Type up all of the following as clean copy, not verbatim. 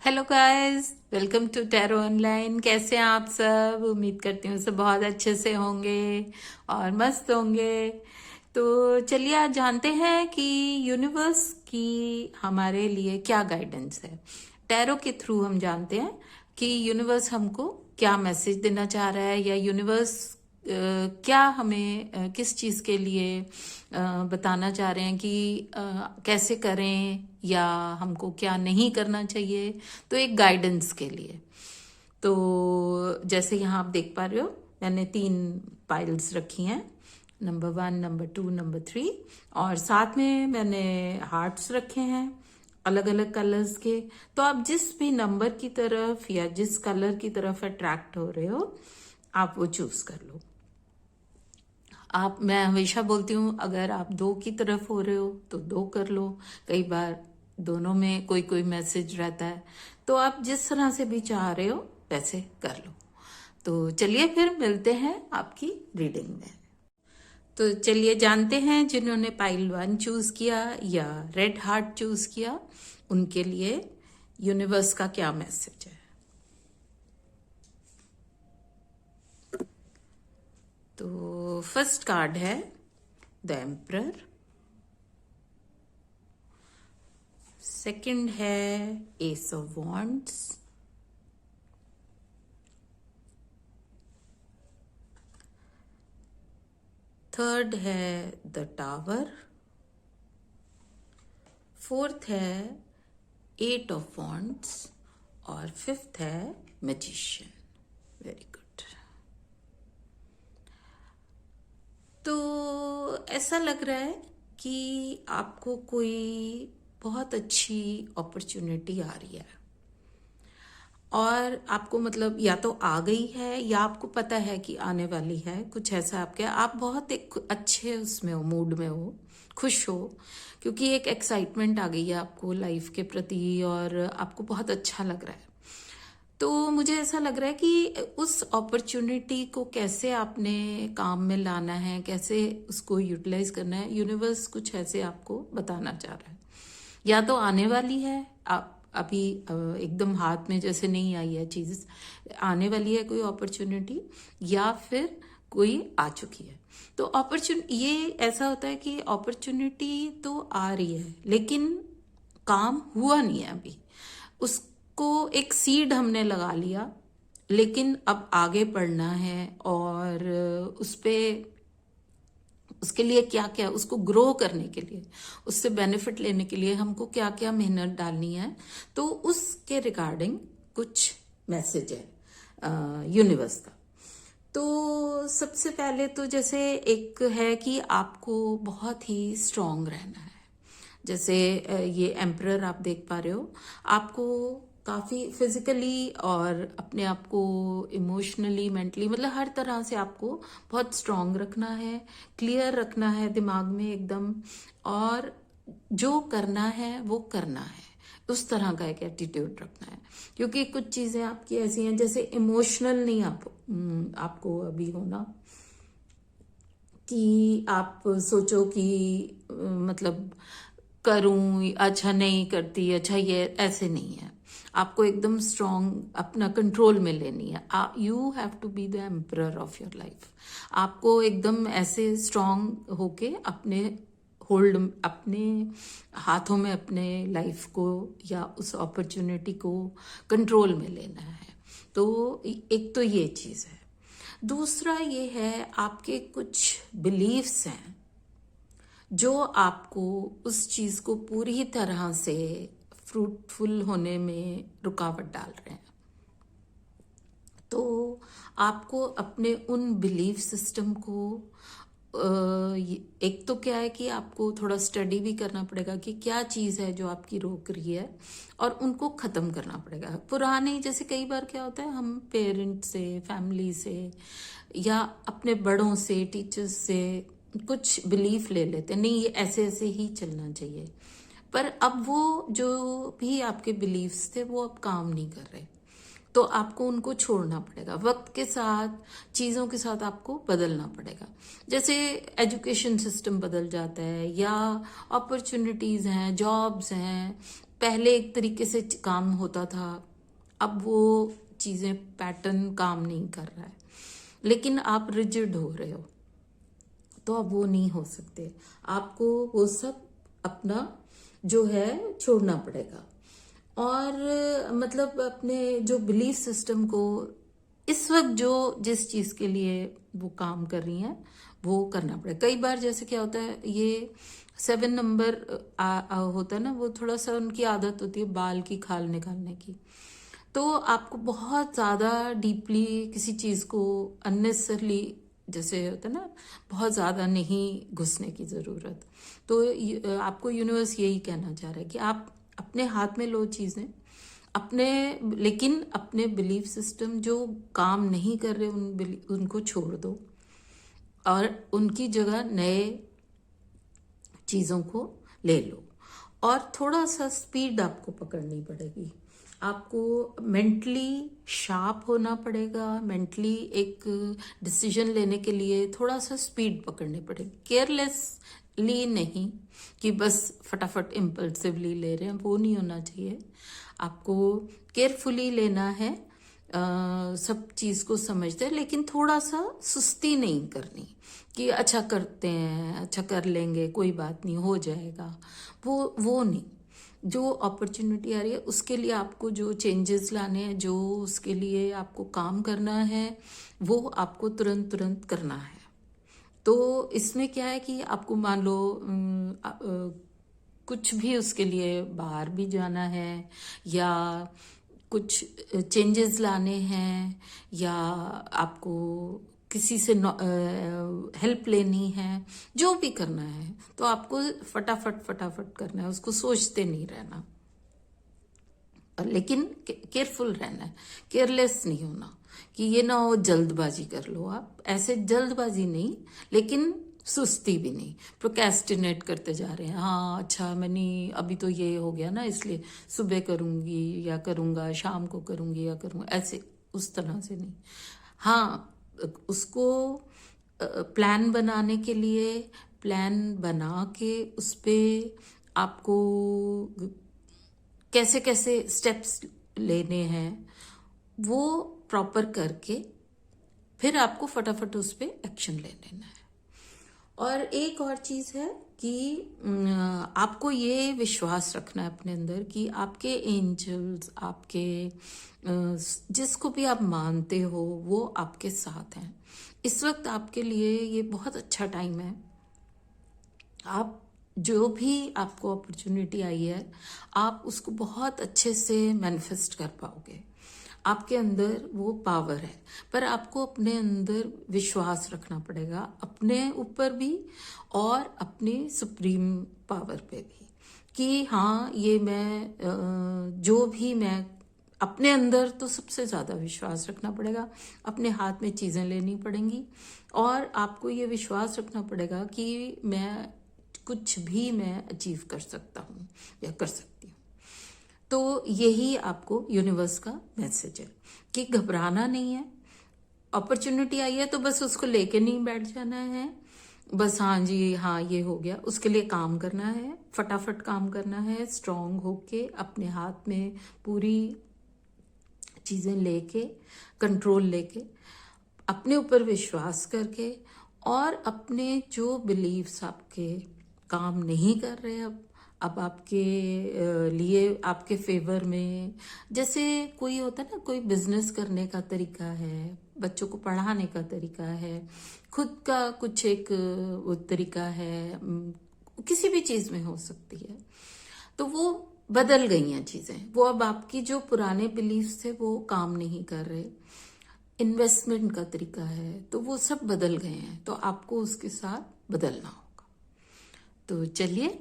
Hello guys, welcome to tarot online. कैसे हैं आप सब? उम्मीद करती हूँ सब बहुत अच्छे से होंगे और मस्त होंगे। तो चलिए आज जानते हैं कि यूनिवर्स की हमारे लिए क्या गाइडेंस है। टैरो के थ्रू हम जानते हैं कि यूनिवर्स हमको क्या मैसेज देना चाह रहा है, या यूनिवर्स क्या हमें किस चीज़ के लिए बताना चाह रहे हैं कि कैसे करें, या हमको क्या नहीं करना चाहिए। तो एक गाइडेंस के लिए। तो जैसे यहाँ आप देख पा रहे हो, मैंने 3 पाइल्स रखी हैं, नंबर 1, नंबर 2, नंबर 3। और साथ में मैंने हार्ट्स रखे हैं अलग अलग कलर्स के। तो आप जिस भी नंबर की तरफ या जिस कलर की तरफ अट्रैक्ट हो रहे हो, आप वो चूज कर लो। मैं हमेशा बोलती हूँ, अगर आप 2 की तरफ हो रहे हो तो 2 कर लो। कई बार दोनों में कोई कोई मैसेज रहता है, तो आप जिस तरह से भी चाह रहे हो वैसे कर लो। तो चलिए फिर मिलते हैं आपकी रीडिंग में। तो चलिए जानते हैं जिन्होंने पाइल 1 चूज किया या रेड हार्ट चूज किया, उनके लिए यूनिवर्स का क्या मैसेज है। तो फर्स्ट कार्ड है द एम्परर। सेकंड है एस ऑफ वॉन्ड्स। थर्ड है द टावर। फोर्थ है 8 ऑफ वॉन्ड्स। और फिफ्थ है मैजिशियन। Very good. तो ऐसा लग रहा है कि आपको कोई बहुत अच्छी अपॉर्चुनिटी आ रही है, और आपको मतलब या तो आ गई है या आपको पता है कि आने वाली है। कुछ ऐसा आपके, आप बहुत एक अच्छे उसमें हो, मूड में हो, खुश हो, क्योंकि एक एक्साइटमेंट आ गई है आपको लाइफ के प्रति और आपको बहुत अच्छा लग रहा है। तो मुझे ऐसा लग रहा है कि उस अपॉर्चुनिटी को कैसे आपने काम में लाना है, कैसे उसको यूटिलाइज करना है, यूनिवर्स कुछ ऐसे आपको बताना चाह रहा है। या तो आने वाली है, आप अभी एकदम हाथ में जैसे नहीं आई है चीज, आने वाली है कोई अपॉर्चुनिटी, या फिर कोई आ चुकी है। तो अपॉर्चुनिटी, ये ऐसा होता है कि अपॉर्चुनिटी तो आ रही है लेकिन काम हुआ नहीं है अभी। उसको एक सीड हमने लगा लिया, लेकिन अब आगे बढ़ना है, और उस पे उसके लिए क्या क्या, उसको ग्रो करने के लिए, उससे बेनिफिट लेने के लिए हमको क्या क्या मेहनत डालनी है। तो उसके रिगार्डिंग कुछ मैसेज है यूनिवर्स का। तो सबसे पहले तो जैसे एक है कि आपको बहुत ही स्ट्रांग रहना है। जैसे ये एम्परर आप देख पा रहे हो, आपको काफी फिजिकली और अपने आप को इमोशनली, मेंटली, मतलब हर तरह से आपको बहुत स्ट्रांग रखना है, क्लियर रखना है दिमाग में एकदम, और जो करना है वो करना है, उस तरह का एक एटीट्यूड रखना है। क्योंकि कुछ चीजें आपकी ऐसी हैं, जैसे इमोशनल नहीं आपको अभी होना कि आप सोचो कि मतलब करूं, अच्छा नहीं करती, अच्छा ये ऐसे नहीं है। आपको एकदम स्ट्रांग अपना कंट्रोल में लेनी है। You have to be the emperor of your life. आपको एकदम ऐसे स्ट्रांग होके अपने होल्ड, अपने हाथों में अपने लाइफ को या उस अपॉर्चुनिटी को कंट्रोल में लेना है। तो एक तो ये चीज है। दूसरा ये है, आपके कुछ बिलीव्स हैं जो आपको उस चीज को पूरी तरह से फ्रूटफुल होने में रुकावट डाल रहे हैं। तो आपको अपने उन बिलीफ सिस्टम को एक तो क्या है कि आपको थोड़ा स्टडी भी करना पड़ेगा कि क्या चीज है जो आपकी रोक रही है, और उनको खत्म करना पड़ेगा। पुराने, जैसे कई बार क्या होता है, हम पेरेंट से, फैमिली से, या अपने बड़ों से, टीचर्स से कुछ बिलीफ ले लेते हैं, नहीं ये ऐसे ऐसे ही चलना चाहिए। पर अब वो जो भी आपके बिलीफ्स थे वो अब काम नहीं कर रहे, तो आपको उनको छोड़ना पड़ेगा। वक्त के साथ, चीज़ों के साथ आपको बदलना पड़ेगा। जैसे एजुकेशन सिस्टम बदल जाता है, या अपॉर्चुनिटीज़ हैं, जॉब्स हैं, पहले एक तरीके से काम होता था, अब वो चीज़ें पैटर्न काम नहीं कर रहा है, लेकिन आप रिजिड हो रहे हो, तो अब वो नहीं हो सकते। आपको वो सब अपना जो है छोड़ना पड़ेगा। और मतलब अपने जो बिलीफ सिस्टम को इस वक्त जो जिस चीज़ के लिए वो काम कर रही हैं वो करना पड़ेगा। कई बार जैसे क्या होता है, ये 7 नंबर होता है ना, वो थोड़ा सा उनकी आदत होती है बाल की खाल निकालने की। तो आपको बहुत ज़्यादा डीपली किसी चीज़ को अननेसेसरली, जैसे होता है ना, बहुत ज़्यादा नहीं घुसने की ज़रूरत। तो आपको यूनिवर्स यही कहना चाह रहा है कि आप अपने हाथ में लो चीज़ें अपने, लेकिन अपने बिलीफ सिस्टम जो काम नहीं कर रहे उनको छोड़ दो और उनकी जगह नए चीज़ों को ले लो। और थोड़ा सा स्पीड आपको पकड़नी पड़ेगी, आपको मेंटली शार्प होना पड़ेगा। मेंटली एक डिसीजन लेने के लिए थोड़ा सा स्पीड पकड़नी पड़ेगी, केयरलेसली नहीं कि बस फटाफट इम्पल्सिवली ले रहे हैं, वो नहीं होना चाहिए। आपको केयरफुली लेना है, सब चीज़ को समझते हैं, लेकिन थोड़ा सा सुस्ती नहीं करनी कि अच्छा करते हैं, अच्छा कर लेंगे, कोई बात नहीं, हो जाएगा, वो नहीं। जो अपॉर्चुनिटी आ रही है उसके लिए आपको जो चेंजेस लाने हैं, जो उसके लिए आपको काम करना है, वो आपको तुरंत तुरंत करना है। तो इसमें क्या है कि आपको मान लो कुछ भी उसके लिए बाहर भी जाना है, या कुछ चेंजेस लाने हैं, या आपको किसी से हेल्प लेनी है, जो भी करना है, तो आपको फटाफट फटाफट करना है, उसको सोचते नहीं रहना। लेकिन केयरफुल रहना है, केयरलेस नहीं होना कि ये ना हो जल्दबाजी कर लो। आप ऐसे जल्दबाजी नहीं, लेकिन सुस्ती भी नहीं, प्रोक्रेस्टिनेट करते जा रहे हैं। हाँ अच्छा, मैंने अभी तो ये हो गया ना, इसलिए सुबह करूंगी या करूंगा, शाम को करूंगी या करूंगा, ऐसे उस तरह से नहीं। हाँ, उसको प्लान बनाने के लिए प्लान बना के उस पे आपको कैसे कैसे स्टेप्स लेने हैं वो प्रॉपर करके फिर आपको फटाफट उस पर एक्शन ले लेना है। और एक और चीज़ है कि आपको ये विश्वास रखना है अपने अंदर कि आपके एंजल्स, आपके जिसको भी आप मानते हो, वो आपके साथ हैं। इस वक्त आपके लिए ये बहुत अच्छा टाइम है। आप जो भी आपको अपॉर्चुनिटी आई है, आप उसको बहुत अच्छे से मैनिफेस्ट कर पाओगे। आपके अंदर वो पावर है, पर आपको अपने अंदर विश्वास रखना पड़ेगा, अपने ऊपर भी और अपनी सुप्रीम पावर पे भी, कि हाँ ये मैं जो भी मैं अपने अंदर, तो सबसे ज़्यादा विश्वास रखना पड़ेगा। अपने हाथ में चीज़ें लेनी पड़ेंगी और आपको ये विश्वास रखना पड़ेगा कि मैं कुछ भी मैं अचीव कर सकता हूँ या कर सकती हूँ। तो यही आपको यूनिवर्स का मैसेज है कि घबराना नहीं है। अपॉर्चुनिटी आई है तो बस उसको लेके नहीं बैठ जाना है, बस हाँ जी हाँ ये हो गया, उसके लिए काम करना है, फटाफट काम करना है, स्ट्रांग होके अपने हाथ में पूरी चीज़ें लेके, कंट्रोल लेके, अपने ऊपर विश्वास करके, और अपने जो बिलीव्स आपके काम नहीं कर रहे अब आपके लिए आपके फेवर में, जैसे कोई होता है ना, कोई बिजनेस करने का तरीका है, बच्चों को पढ़ाने का तरीका है, खुद का कुछ एक वो तरीका है, किसी भी चीज़ में हो सकती है, तो वो बदल गई हैं चीज़ें। वो अब आपकी जो पुराने बिलीफ्स थे वो काम नहीं कर रहे। इन्वेस्टमेंट का तरीका है तो वो सब बदल गए हैं, तो आपको उसके साथ बदलना होगा। तो चलिए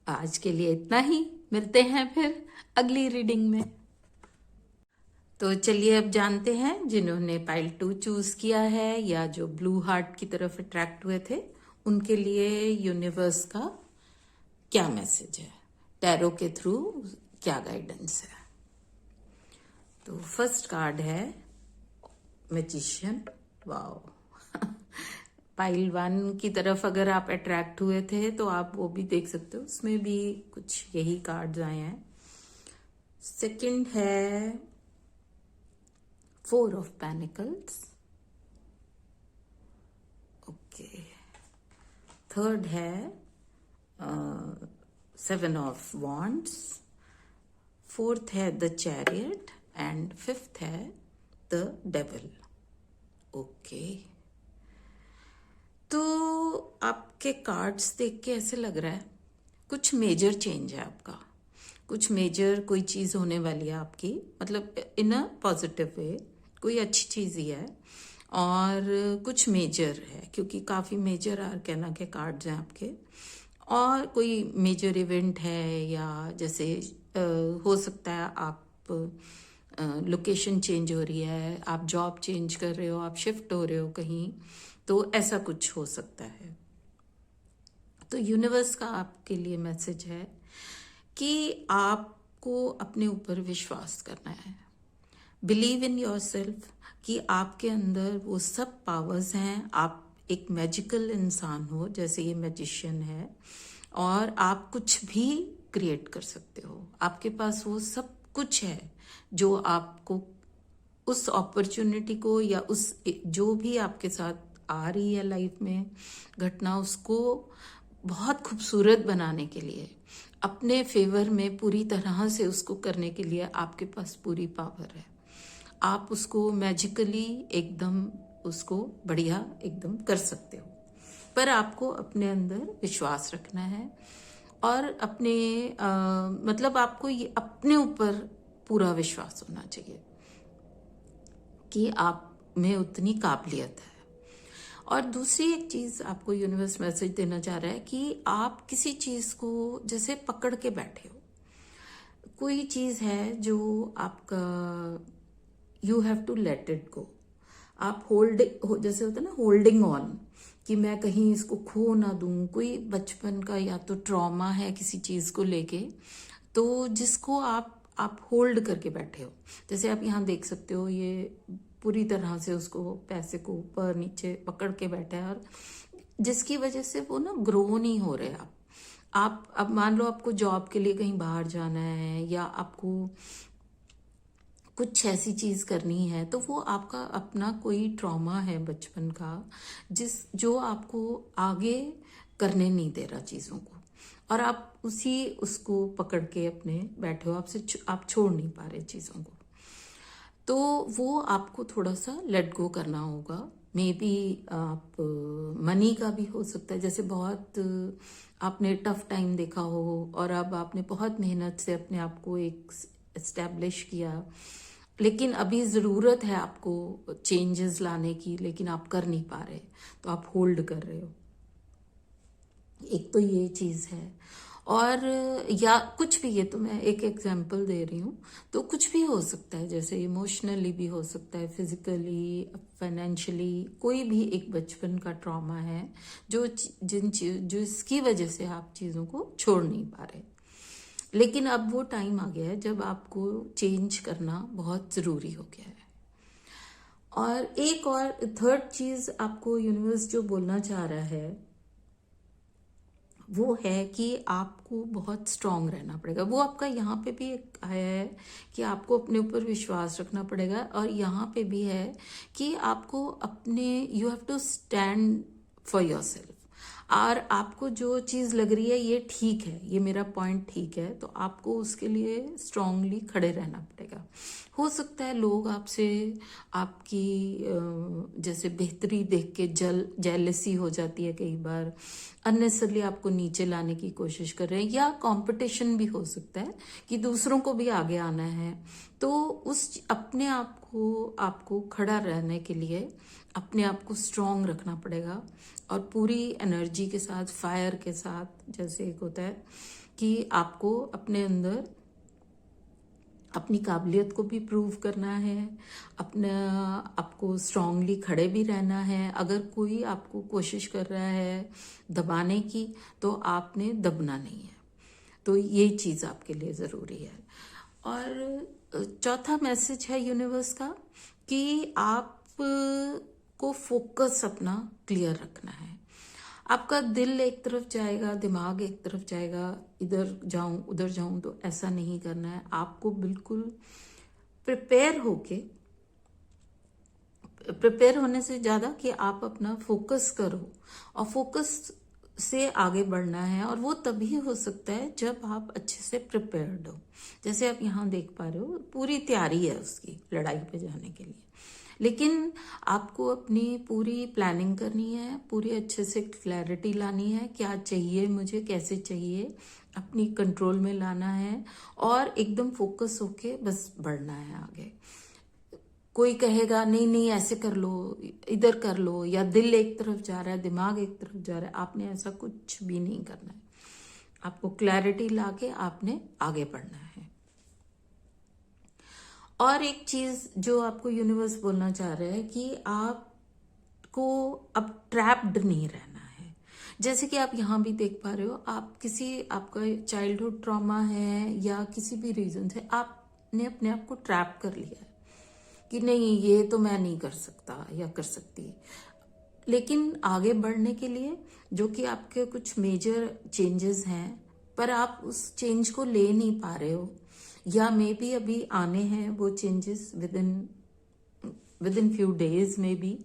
आज के लिए इतना ही, मिलते हैं फिर अगली रीडिंग में। तो चलिए अब जानते हैं जिन्होंने पाइल 2 चूज किया है या जो ब्लू हार्ट की तरफ अट्रैक्ट हुए थे, उनके लिए यूनिवर्स का क्या मैसेज है, टैरो के थ्रू क्या गाइडेंस है। तो फर्स्ट कार्ड है मैजिशियन। वाओ पाइल 1 की तरफ अगर आप अट्रैक्ट हुए थे तो आप वो भी देख सकते हो, उसमें भी कुछ यही कार्ड्स आए हैं। सेकंड है 4 ऑफ पेनिकल्स। ओके। थर्ड है 7 ऑफ वॉन्ड्स। फोर्थ है द चैरियट एंड फिफ्थ है द डेविल। ओके। तो आपके कार्ड्स देख के ऐसे लग रहा है कुछ मेजर चेंज है आपका, कुछ मेजर कोई चीज़ होने वाली है आपकी, मतलब इन अ पॉजिटिव वे, कोई अच्छी चीज़ ही है और कुछ मेजर है, क्योंकि काफ़ी मेजर आर्कैना के कार्ड्स हैं आपके। और कोई मेजर इवेंट है या जैसे हो सकता है आप लोकेशन चेंज हो रही है, आप जॉब चेंज कर रहे हो, आप शिफ्ट हो रहे हो कहीं, तो ऐसा कुछ हो सकता है। तो यूनिवर्स का आपके लिए मैसेज है कि आपको अपने ऊपर विश्वास करना है। बिलीव इन योर सेल्फ कि आपके अंदर वो सब पावर्स हैं। आप एक मैजिकल इंसान हो, जैसे ये मैजिशियन है, और आप कुछ भी क्रिएट कर सकते हो। आपके पास वो सब कुछ है जो आपको उस अपॉर्चुनिटी को या उस जो भी आपके साथ आ रही है लाइफ में घटना, उसको बहुत खूबसूरत बनाने के लिए, अपने फेवर में पूरी तरह से उसको करने के लिए आपके पास पूरी पावर है। आप उसको मैजिकली एकदम उसको बढ़िया एकदम कर सकते हो, पर आपको अपने अंदर विश्वास रखना है और अपने मतलब आपको ये अपने ऊपर पूरा विश्वास होना चाहिए कि आप में उतनी काबिलियत है। और दूसरी एक चीज़ आपको यूनिवर्स मैसेज देना चाह रहा है कि आप किसी चीज़ को जैसे पकड़ के बैठे हो, कोई चीज़ है जो आपका, you have to let it go. आप जैसे होता है ना होल्डिंग ऑन, कि मैं कहीं इसको खो ना दूं। कोई बचपन का या तो ट्रॉमा है किसी चीज़ को लेके, तो जिसको आप होल्ड करके बैठे हो। जैसे आप यहाँ देख सकते हो, ये पूरी तरह से उसको पैसे को ऊपर नीचे पकड़ के बैठा है, और जिसकी वजह से वो ना ग्रो नहीं हो रहे। आप अब मान लो आपको जॉब के लिए कहीं बाहर जाना है या आपको कुछ ऐसी चीज करनी है, तो वो आपका अपना कोई ट्रॉमा है बचपन का, जो आपको आगे करने नहीं दे रहा चीजों को, और आप उसको पकड़ के अपने बैठे हो, आप छोड़ नहीं पा रहे चीजों को। तो वो आपको थोड़ा सा लेट गो करना होगा। मे बी आप मनी का भी हो सकता है, जैसे बहुत आपने टफ टाइम देखा हो और अब आपने बहुत मेहनत से अपने आप को एक एस्टेब्लिश किया, लेकिन अभी ज़रूरत है आपको चेंजेस लाने की, लेकिन आप कर नहीं पा रहे, तो आप होल्ड कर रहे हो। एक तो ये चीज़ है। और या कुछ भी, ये तो मैं एक एग्जांपल दे रही हूँ, तो कुछ भी हो सकता है, जैसे इमोशनली भी हो सकता है, फिजिकली, फाइनेंशियली, कोई भी एक बचपन का ट्रॉमा है जो इसकी वजह से आप चीज़ों को छोड़ नहीं पा रहे। लेकिन अब वो टाइम आ गया है जब आपको चेंज करना बहुत ज़रूरी हो गया है। और एक और थर्ड चीज़ आपको यूनिवर्स जो बोलना चाह रहा है वो है कि आपको बहुत स्ट्रांग रहना पड़ेगा। वो आपका यहाँ पे भी एक आया है कि आपको अपने ऊपर विश्वास रखना पड़ेगा, और यहाँ पे भी है कि आपको अपने, you have to stand for yourself. और आपको जो चीज़ लग रही है ये ठीक है, ये मेरा पॉइंट ठीक है, तो आपको उसके लिए स्ट्रांगली खड़े रहना पड़ेगा। हो सकता है लोग आपसे आपकी जैसे बेहतरी देख के जेलसी हो जाती है, कई बार अननेसेसरली आपको नीचे लाने की कोशिश कर रहे हैं, या कंपटीशन भी हो सकता है कि दूसरों को भी आगे आना है। तो उस अपने आप को आपको खड़ा रहने के लिए अपने आप को स्ट्रांग रखना पड़ेगा, और पूरी एनर्जी के साथ, फायर के साथ, जैसे एक होता है कि आपको अपने अंदर अपनी काबिलियत को भी प्रूव करना है, अपना आपको स्ट्रांगली खड़े भी रहना है। अगर कोई आपको कोशिश कर रहा है दबाने की, तो आपने दबना नहीं है। तो ये चीज़ आपके लिए ज़रूरी है। और चौथा मैसेज है यूनिवर्स का कि आप को फोकस अपना क्लियर रखना है। आपका दिल एक तरफ जाएगा, दिमाग एक तरफ जाएगा, इधर जाऊं उधर जाऊं, तो ऐसा नहीं करना है। आपको बिल्कुल प्रिपेयर होके, प्रिपेयर होने से ज़्यादा कि आप अपना फोकस करो, और फोकस से आगे बढ़ना है। और वो तभी हो सकता है जब आप अच्छे से प्रिपेयर्ड हो। जैसे आप यहाँ देख पा रहे हो, पूरी तैयारी है उसकी लड़ाई पे जाने के लिए, लेकिन आपको अपनी पूरी प्लानिंग करनी है, पूरी अच्छे से क्लैरिटी लानी है, क्या चाहिए मुझे, कैसे चाहिए, अपनी कंट्रोल में लाना है, और एकदम फोकस होके बस बढ़ना है आगे। कोई कहेगा नहीं नहीं ऐसे कर लो, इधर कर लो, या दिल एक तरफ जा रहा है, दिमाग एक तरफ जा रहा है, आपने ऐसा कुछ भी नहीं करना है। आपको क्लैरिटी लाके आपने आगे बढ़ना है। और एक चीज जो आपको यूनिवर्स बोलना चाह रहा है कि आपको अब ट्रैप्ड नहीं रहना है। जैसे कि आप यहाँ भी देख पा रहे हो, आप किसी, आपका चाइल्डहुड ट्रॉमा है या किसी भी रीजन से आपने अपने आप को ट्रैप कर लिया है कि नहीं ये तो मैं नहीं कर सकता या कर सकती। लेकिन आगे बढ़ने के लिए, जो कि आपके कुछ मेजर चेंजेस हैं, पर आप उस चेंज को ले नहीं पा रहे हो, या मे बी अभी आने हैं वो changes with in few days में भी,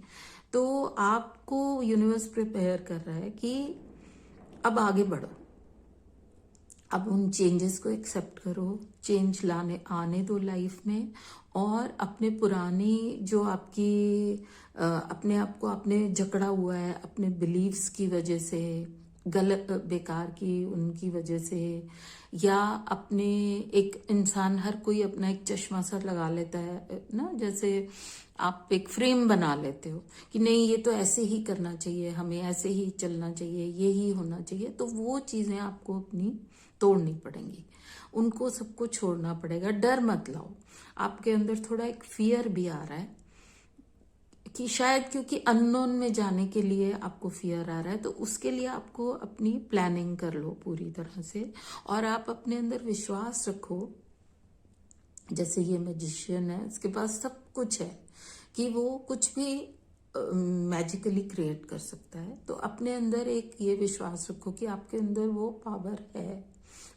तो आपको यूनिवर्स प्रिपेयर कर रहा है कि अब आगे बढ़ो, अब उन चेंजेस को एक्सेप्ट करो, चेंज लाने आने दो लाइफ में, और अपने पुरानी जो आपकी अपने आप को आपने जकड़ा हुआ है अपने बिलीव्स की वजह से, गलत बेकार की उनकी वजह से, या अपने, एक इंसान हर कोई अपना एक चश्मा सा लगा लेता है ना, जैसे आप एक फ्रेम बना लेते हो कि नहीं ये तो ऐसे ही करना चाहिए, हमें ऐसे ही चलना चाहिए, ये ही होना चाहिए, तो वो चीजें आपको अपनी तोड़नी पड़ेंगी, उनको सबको छोड़ना पड़ेगा। डर मत लाओ, आपके अंदर थोड़ा एक फियर भी आ रहा है कि शायद क्योंकि अननोन में जाने के लिए आपको फियर आ रहा है, तो उसके लिए आपको अपनी प्लानिंग कर लो पूरी तरह से, और आप अपने अंदर विश्वास रखो। जैसे ये मैजिशियन है, इसके पास सब कुछ है कि वो कुछ भी मैजिकली क्रिएट कर सकता है। तो अपने अंदर एक ये विश्वास रखो कि आपके अंदर वो पावर है।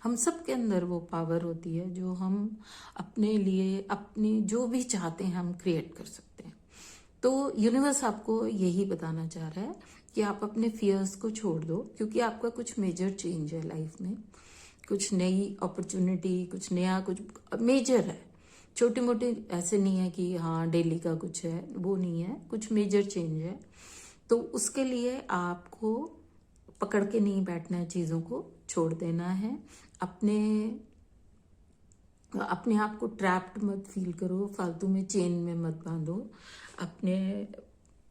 हम सब के अंदर वो पावर होती है जो हम अपने लिए, अपनी जो भी चाहते हैं हम क्रिएट कर सकते हैं। तो यूनिवर्स आपको यही बताना चाह रहा है कि आप अपने फियर्स को छोड़ दो, क्योंकि आपका कुछ मेजर चेंज है लाइफ में, कुछ नई अपॉर्चुनिटी, कुछ नया, कुछ मेजर है। छोटे मोटे ऐसे नहीं है कि हाँ डेली का कुछ है, वो नहीं है, कुछ मेजर चेंज है। तो उसके लिए आपको पकड़ के नहीं बैठना है, चीज़ों को छोड़ देना है। अपने अपने आप को ट्रैप्ड मत फील करो, फालतू में चेन में मत बांधो। अपने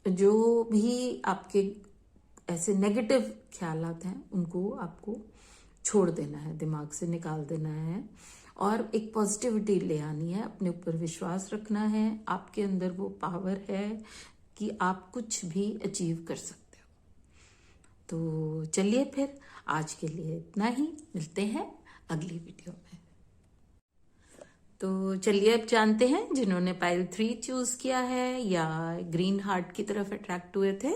जो भी आपके ऐसे नेगेटिव ख्यालात हैं उनको आपको छोड़ देना है, दिमाग से निकाल देना है, और एक पॉजिटिविटी ले आनी है, अपने ऊपर विश्वास रखना है। आपके अंदर वो पावर है कि आप कुछ भी अचीव कर सकते हो। तो चलिए फिर आज के लिए इतना ही, मिलते हैं अगली वीडियो में। तो चलिए अब जानते हैं जिन्होंने पाइल 3 चूज किया है या ग्रीन हार्ट की तरफ अट्रैक्ट हुए थे,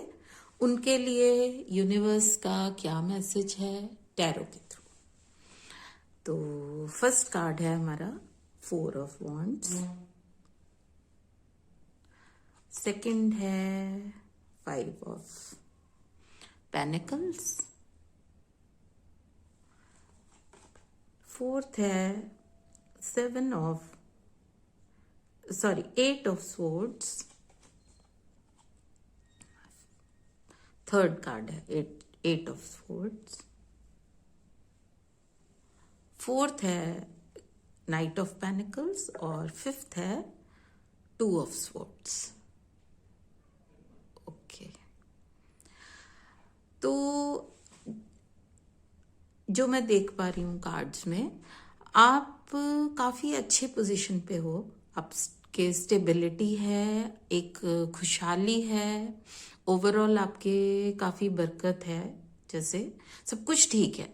उनके लिए यूनिवर्स का क्या मैसेज है टैरो के थ्रू। तो फर्स्ट कार्ड है हमारा 4 ऑफ वॉन्ड्स, सेकंड है 5 ऑफ पेनिकल्स, फोर्थ है 8 of swords, थर्ड कार्ड है 8 of swords, फोर्थ है नाइट ऑफ पेनिकल्स, और फिफ्थ है 2 of swords। ओके, तो जो मैं देख पा रही हूँ कार्ड्स में, आप काफी अच्छे पोजीशन पे हो, आपके स्टेबिलिटी है, एक खुशहाली है, ओवरऑल आपके काफी बरकत है, जैसे सब कुछ ठीक है,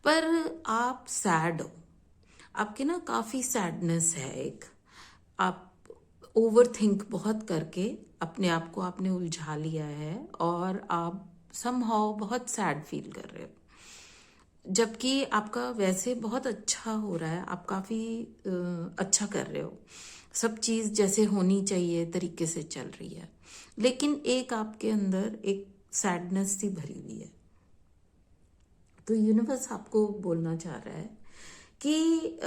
पर आप सैड हो, आपके ना काफी सैडनेस है एक, आप ओवर थिंक बहुत करके अपने आप को आपने उलझा लिया है, और आप समहाउ बहुत सैड फील कर रहे हो, जबकि आपका वैसे बहुत अच्छा हो रहा है, आप काफ़ी अच्छा कर रहे हो, सब चीज़ जैसे होनी चाहिए तरीके से चल रही है, लेकिन एक आपके अंदर एक सैडनेस सी भरी हुई है। तो यूनिवर्स आपको बोलना चाह रहा है कि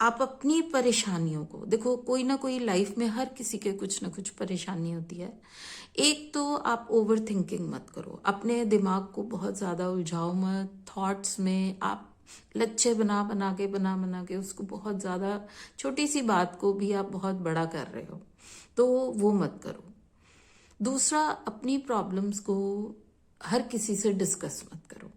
आप अपनी परेशानियों को देखो, कोई ना कोई लाइफ में हर किसी के कुछ ना कुछ परेशानी होती है। एक तो आप ओवर थिंकिंग मत करो, अपने दिमाग को बहुत ज़्यादा उलझाओ मत थॉट्स में। आप लच्छे बना बना के उसको बहुत ज़्यादा, छोटी सी बात को भी आप बहुत बड़ा कर रहे हो, तो वो मत करो। दूसरा, अपनी प्रॉब्लम्स को हर किसी से डिस्कस मत करो।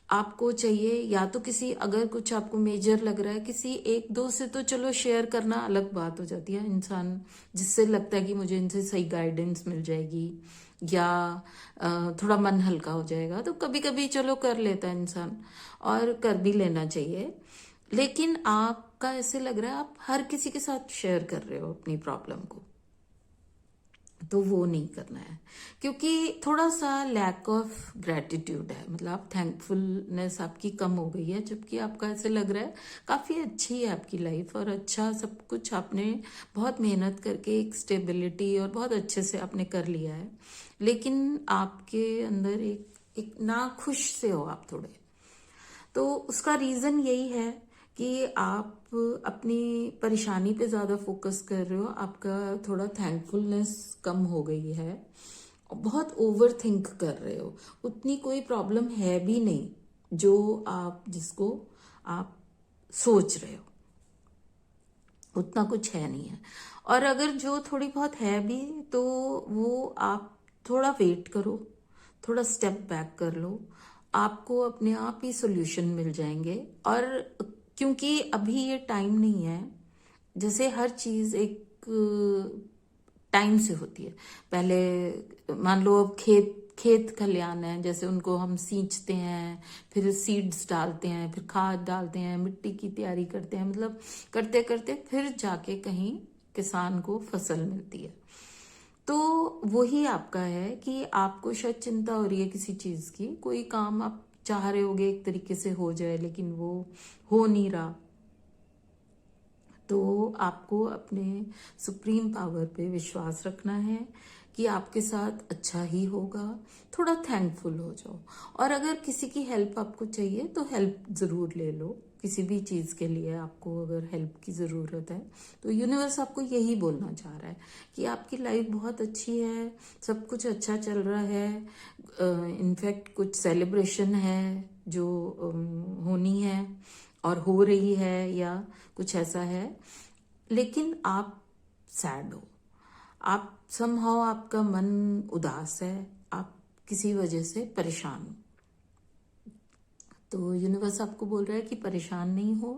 आपको चाहिए या तो किसी, अगर कुछ आपको मेजर लग रहा है, किसी एक दो से तो चलो शेयर करना अलग बात हो जाती है, इंसान जिससे लगता है कि मुझे इनसे सही गाइडेंस मिल जाएगी या थोड़ा मन हल्का हो जाएगा, तो कभी कभी चलो कर लेता है इंसान, और कर भी लेना चाहिए। लेकिन आपका ऐसे लग रहा है आप हर किसी के साथ शेयर कर रहे हो अपनी प्रॉब्लम को, तो वो नहीं करना है, क्योंकि थोड़ा सा लैक ऑफ ग्रेटिट्यूड है, मतलब थैंकफुलनेस आपकी कम हो गई है, जबकि आपका ऐसे लग रहा है काफ़ी अच्छी है आपकी लाइफ और अच्छा सब कुछ आपने बहुत मेहनत करके एक स्टेबिलिटी और बहुत अच्छे से आपने कर लिया है। लेकिन आपके अंदर एक नाखुश से हो आप थोड़े, तो उसका रीज़न यही है कि आप अपनी परेशानी पे ज़्यादा फोकस कर रहे हो, आपका थोड़ा थैंकफुलनेस कम हो गई है, बहुत ओवर थिंक कर रहे हो। उतनी कोई प्रॉब्लम है भी नहीं जो आप, जिसको आप सोच रहे हो, उतना कुछ है नहीं है। और अगर जो थोड़ी बहुत है भी, तो वो आप थोड़ा वेट करो, थोड़ा स्टेप बैक कर लो, आपको अपने आप ही सोल्यूशन मिल जाएंगे। और क्योंकि अभी ये टाइम नहीं है, जैसे हर चीज़ एक टाइम से होती है। पहले मान लो अब खेत खेत खलियान है, जैसे उनको हम सींचते हैं, फिर सीड्स डालते हैं, फिर खाद डालते हैं, मिट्टी की तैयारी करते हैं, मतलब करते करते फिर जाके कहीं किसान को फसल मिलती है। तो वही आपका है कि आपको शायद चिंता हो रही है किसी चीज़ की, कोई काम आप चाह रहे होगे एक तरीके से हो जाए, लेकिन वो हो नहीं रहा, तो आपको अपने सुप्रीम पावर पे विश्वास रखना है कि आपके साथ अच्छा ही होगा। थोड़ा थैंकफुल हो जाओ, और अगर किसी की हेल्प आपको चाहिए तो हेल्प ज़रूर ले लो। किसी भी चीज़ के लिए आपको अगर हेल्प की ज़रूरत है, तो यूनिवर्स आपको यही बोलना चाह रहा है कि आपकी लाइफ बहुत अच्छी है, सब कुछ अच्छा चल रहा है। इनफैक्ट कुछ सेलिब्रेशन है जो होनी है और हो रही है, या कुछ ऐसा है, लेकिन आप सैड हो, आप समहाउ आपका मन उदास है, आप किसी वजह से परेशान हो। तो यूनिवर्स आपको बोल रहा है कि परेशान नहीं हो,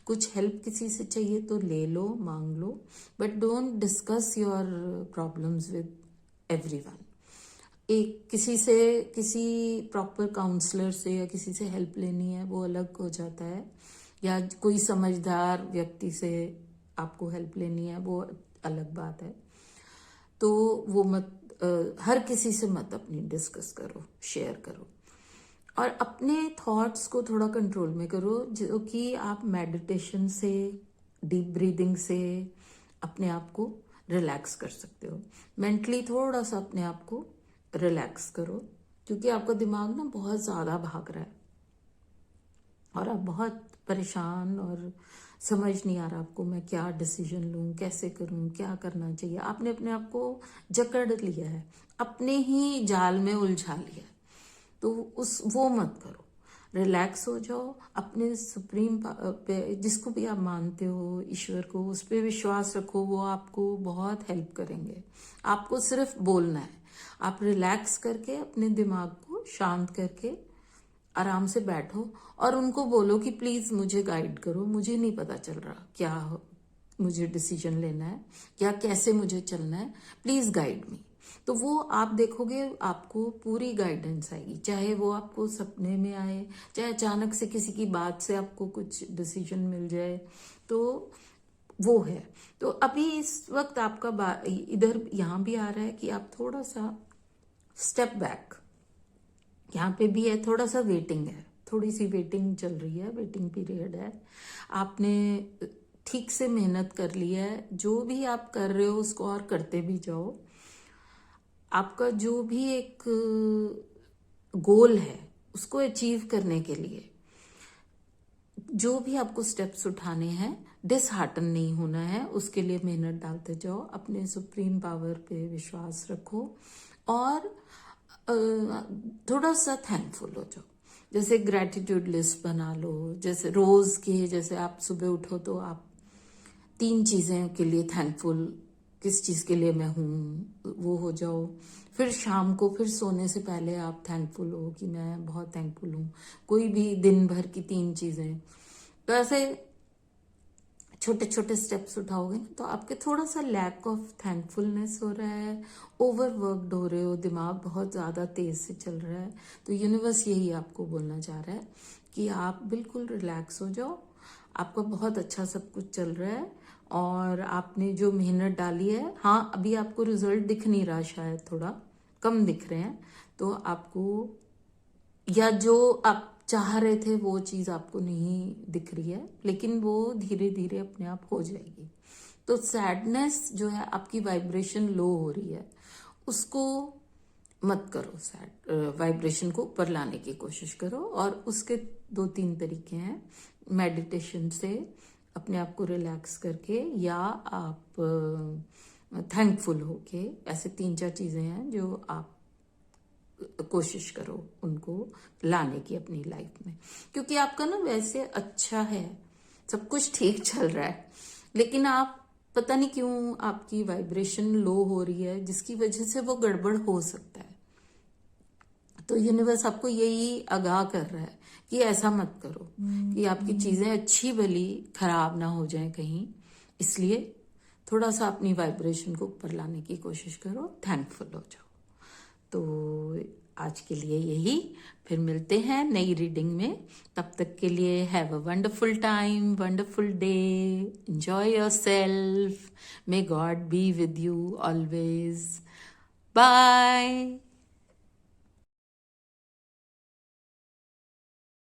कुछ हेल्प किसी से चाहिए तो ले लो, मांग लो, but don't discuss your problems with everyone. एक किसी से, किसी प्रॉपर काउंसलर से या किसी से हेल्प लेनी है वो अलग हो जाता है, या कोई समझदार व्यक्ति से आपको हेल्प लेनी है वो अलग बात है। तो वो मत, हर किसी से मत अपनी डिस्कस करो, शेयर करो, और अपने थॉट्स को थोड़ा कंट्रोल में करो, जो कि आप मेडिटेशन से, डीप ब्रीदिंग से अपने आप को रिलैक्स कर सकते हो। मेंटली थोड़ा सा अपने आप को रिलैक्स करो, क्योंकि आपका दिमाग ना बहुत ज़्यादा भाग रहा है और आप बहुत परेशान, और समझ नहीं आ रहा आपको मैं क्या डिसीजन लूँ, कैसे करूँ, क्या करना चाहिए। आपने अपने आप को जकड़ लिया है, अपने ही जाल में उलझा लिया है, तो उस वो मत करो। रिलैक्स हो जाओ, अपने सुप्रीम पे, जिसको भी आप मानते हो, ईश्वर को, उस पर विश्वास रखो, वो आपको बहुत हेल्प करेंगे। आपको सिर्फ बोलना है, आप रिलैक्स करके अपने दिमाग को शांत करके आराम से बैठो और उनको बोलो कि प्लीज़ मुझे गाइड करो, मुझे नहीं पता चल रहा क्या मुझे डिसीजन लेना है या कैसे मुझे चलना है, प्लीज़ गाइड मी। तो वो आप देखोगे आपको पूरी गाइडेंस आएगी, चाहे वो आपको सपने में आए, चाहे अचानक से किसी की बात से आपको कुछ डिसीजन मिल जाए, तो वो है। तो अभी इस वक्त आपका इधर यहाँ भी आ रहा है कि आप थोड़ा सा स्टेप बैक, यहाँ पे भी है, थोड़ा सा वेटिंग है, थोड़ी सी वेटिंग चल रही है, वेटिंग पीरियड है। आपने ठीक से मेहनत कर ली है, जो भी आप कर रहे हो उसको और करते भी जाओ। आपका जो भी एक गोल है उसको अचीव करने के लिए जो भी आपको स्टेप्स उठाने हैं, डिसहार्टन नहीं होना है, उसके लिए मेहनत डालते जाओ, अपने सुप्रीम पावर पे विश्वास रखो और थोड़ा सा थैंकफुल हो जाओ। जैसे ग्रैटिट्यूड लिस्ट बना लो, जैसे रोज के, जैसे आप सुबह उठो तो आप 3 चीजें के लिए थैंकफुल, किस चीज के लिए मैं हूँ वो हो जाओ। फिर शाम को फिर सोने से पहले आप थैंकफुल हो कि मैं बहुत थैंकफुल हूँ, कोई भी दिन भर की 3 चीजें। तो ऐसे छोटे छोटे स्टेप्स उठाओगे तो आपके थोड़ा सा लैक ऑफ थैंकफुलनेस हो रहा है, ओवरवर्कड हो रहे हो, दिमाग बहुत ज़्यादा तेज से चल रहा है। तो यूनिवर्स यही आपको बोलना चाह रहा है कि आप बिल्कुल रिलैक्स हो जाओ, आपका बहुत अच्छा सब कुछ चल रहा है और आपने जो मेहनत डाली है, हाँ अभी आपको रिजल्ट दिख नहीं रहा, शायद थोड़ा कम दिख रहे हैं, तो आपको या जो आप चाह रहे थे वो चीज आपको नहीं दिख रही है, लेकिन वो धीरे धीरे अपने आप हो जाएगी। तो सैडनेस जो है, आपकी वाइब्रेशन लो हो रही है, उसको मत करो, सैड वाइब्रेशन को ऊपर लाने की कोशिश करो। और उसके 2-3 तरीके हैं, मेडिटेशन से अपने आप को रिलैक्स करके, या आप थैंकफुल होके, ऐसे 3-4 चीजें हैं जो आप कोशिश करो उनको लाने की अपनी लाइफ में। क्योंकि आपका ना वैसे अच्छा है, सब कुछ ठीक चल रहा है, लेकिन आप पता नहीं क्यों आपकी वाइब्रेशन लो हो रही है, जिसकी वजह से वो गड़बड़ हो सकता है। तो यूनिवर्स आपको यही आगाह कर रहा है कि ऐसा मत करो कि आपकी चीजें अच्छी भली खराब ना हो जाए कहीं, इसलिए थोड़ा सा अपनी वाइब्रेशन को ऊपर लाने की कोशिश करो, थैंकफुल हो जाओ। तो आज के लिए यही, फिर मिलते हैं नई रीडिंग में। तब तक के लिए have a wonderful time, wonderful day, enjoy yourself, may God be with you always, bye.